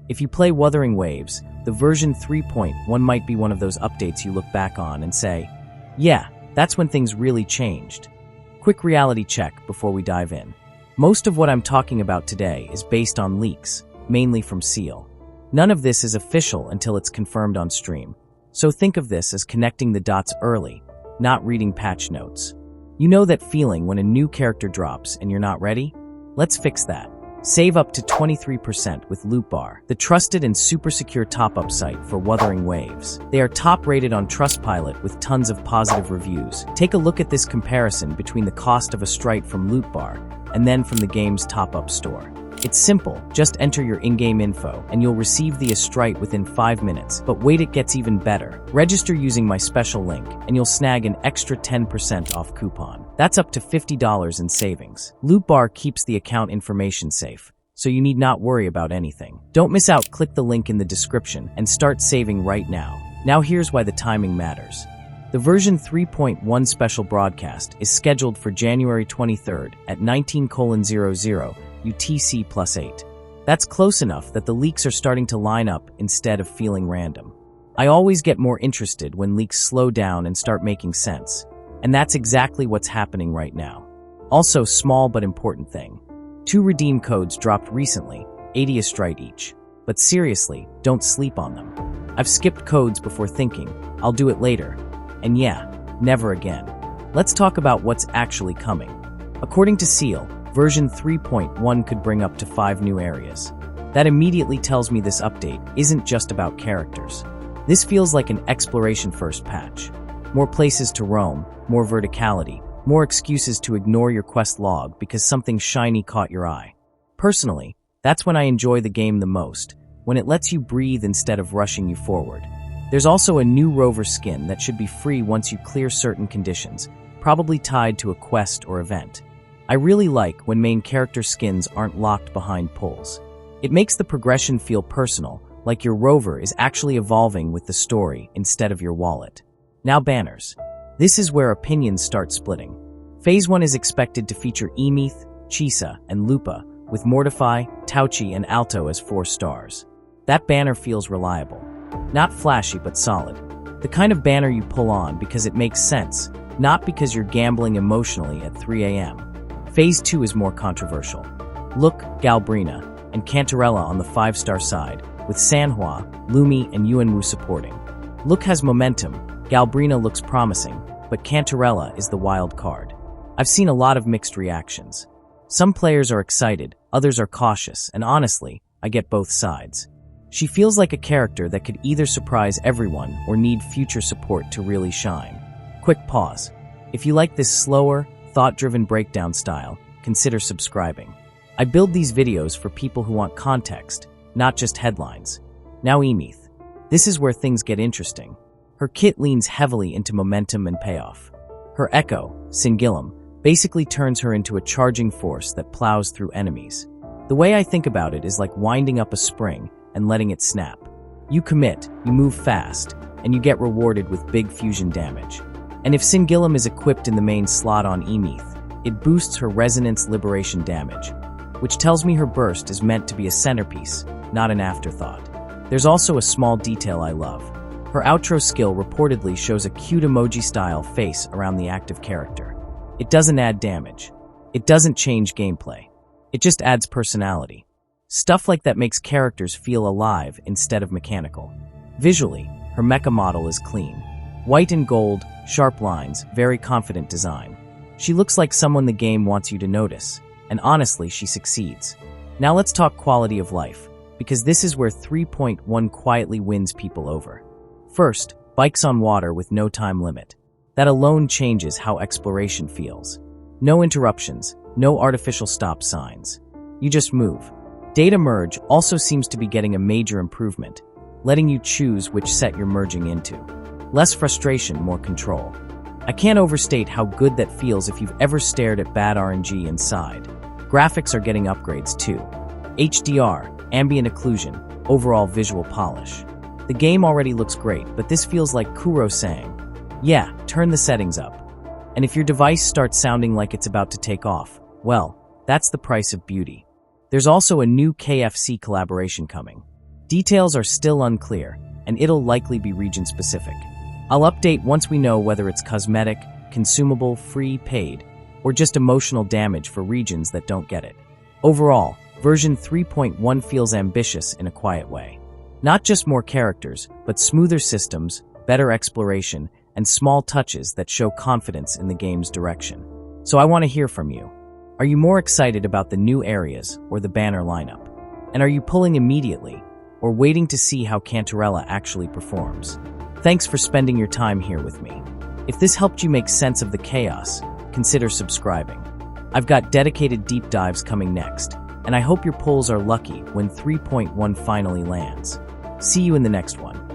If you play Wuthering Waves, the version 3.1 might be one of those updates you look back on and say, yeah, that's when things really changed. Quick reality check before we dive in. Most of what I'm talking about today is based on leaks, mainly from Seele. None of this is official until it's confirmed on stream. So think of this as connecting the dots early, not reading patch notes. You know that feeling when a new character drops and you're not ready? Let's fix that. Save up to 23% with Luuk, the trusted and super secure top-up site for Wuthering Waves. They are top-rated on Trustpilot with tons of positive reviews. Take a look at this comparison between the cost of a Strite from Luuk and then from the game's top-up store. It's simple, just enter your in-game info and you'll receive the Strite within 5 minutes. But wait, it gets even better. Register using my special link and you'll snag an extra 10% off coupon. That's up to $50 in savings. Luuk keeps the account information safe, so you need not worry about anything. Don't miss out, click the link in the description and start saving right now. Now here's why the timing matters. The version 3.1 special broadcast is scheduled for January 23rd at 19:00 UTC+8. That's close enough that the leaks are starting to line up instead of feeling random. I always get more interested when leaks slow down and start making sense. And that's exactly what's happening right now. Also, small but important thing. 2 redeem codes dropped recently, 80 Strite each. But seriously, don't sleep on them. I've skipped codes before thinking, I'll do it later. And yeah, never again. Let's talk about what's actually coming. According to Seele, version 3.1 could bring up to 5 new areas. That immediately tells me this update isn't just about characters. This feels like an exploration-first patch. More places to roam, more verticality, more excuses to ignore your quest log because something shiny caught your eye. Personally, that's when I enjoy the game the most, when it lets you breathe instead of rushing you forward. There's also a new Rover skin that should be free once you clear certain conditions, probably tied to a quest or event. I really like when main character skins aren't locked behind pulls. It makes the progression feel personal, like your Rover is actually evolving with the story instead of your wallet. Now banners. This is where opinions start splitting. Phase 1 is expected to feature Aemeath, Chisa, and Lupa, with Mortify, Tauchi, and Alto as 4 stars. That banner feels reliable. Not flashy, but solid. The kind of banner you pull on because it makes sense, not because you're gambling emotionally at 3 a.m. Phase 2 is more controversial. Luuk, Galbrina, and Cantarella on the 5-star side, with Sanhua, Lumi, and Yuanwu supporting. Luuk has momentum, Galbrina looks promising, but Cantarella is the wild card. I've seen a lot of mixed reactions. Some players are excited, others are cautious, and honestly, I get both sides. She feels like a character that could either surprise everyone or need future support to really shine. Quick pause. If you like this slower, thought-driven breakdown style, consider subscribing. I build these videos for people who want context, not just headlines. Now Aemeath. This is where things get interesting. Her kit leans heavily into momentum and payoff. Her echo, Singilum, basically turns her into a charging force that plows through enemies. The way I think about it is like winding up a spring and letting it snap. You commit, you move fast, and you get rewarded with big fusion damage. And if Singilum is equipped in the main slot on Aemeath, it boosts her resonance liberation damage, which tells me her burst is meant to be a centerpiece, not an afterthought. There's also a small detail I love. Her outro skill reportedly shows a cute emoji-style face around the active character. It doesn't add damage. It doesn't change gameplay. It just adds personality. Stuff like that makes characters feel alive instead of mechanical. Visually, her mecha model is clean. White and gold, sharp lines, very confident design. She looks like someone the game wants you to notice, and honestly, she succeeds. Now let's talk quality of life, because this is where 3.1 quietly wins people over. First, bikes on water with no time limit. That alone changes how exploration feels. No interruptions, no artificial stop signs. You just move. Data merge also seems to be getting a major improvement, letting you choose which set you're merging into. Less frustration, more control. I can't overstate how good that feels if you've ever stared at bad RNG inside. Graphics are getting upgrades too. HDR, ambient occlusion, overall visual polish. The game already looks great, but this feels like Kuro saying, yeah, turn the settings up. And if your device starts sounding like it's about to take off, well, that's the price of beauty. There's also a new KFC collaboration coming. Details are still unclear, and it'll likely be region-specific. I'll update once we know whether it's cosmetic, consumable, free, paid, or just emotional damage for regions that don't get it. Overall, version 3.1 feels ambitious in a quiet way. Not just more characters, but smoother systems, better exploration, and small touches that show confidence in the game's direction. So I want to hear from you. Are you more excited about the new areas or the banner lineup? And are you pulling immediately, or waiting to see how Cantarella actually performs? Thanks for spending your time here with me. If this helped you make sense of the chaos, consider subscribing. I've got dedicated deep dives coming next, and I hope your pulls are lucky when 3.1 finally lands. See you in the next one.